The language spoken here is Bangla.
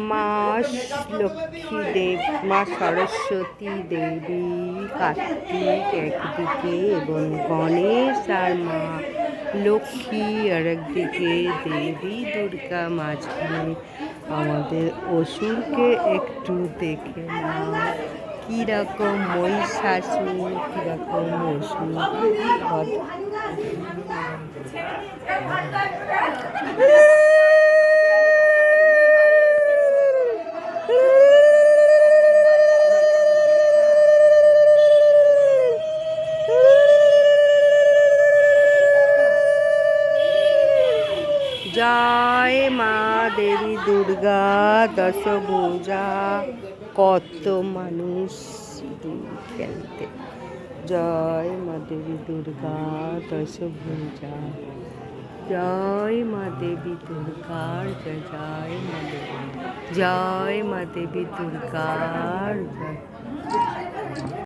মা লক্ষ্মী দেব, মা সরস্বতী দেবী কার্তিক একদিকে এবং গণেশ আর মা লক্ষ্মী আর একদিকে, দেবী দুর্গা মাঝখানে। আমাদের অসুরকে একটু দেখে নাও, কীরকম মহিষাসুর, কীরকম অসুর। জয় মা দেবী দুর্গা দশভুজা। কত মানুষ খেলতে। জয় মা দেবী দুর্গা দশভুজা। জয় মা দেবী দুর্গার জয়, জয় মা দেবী, জয় মা দেবী দুর্গার জয়।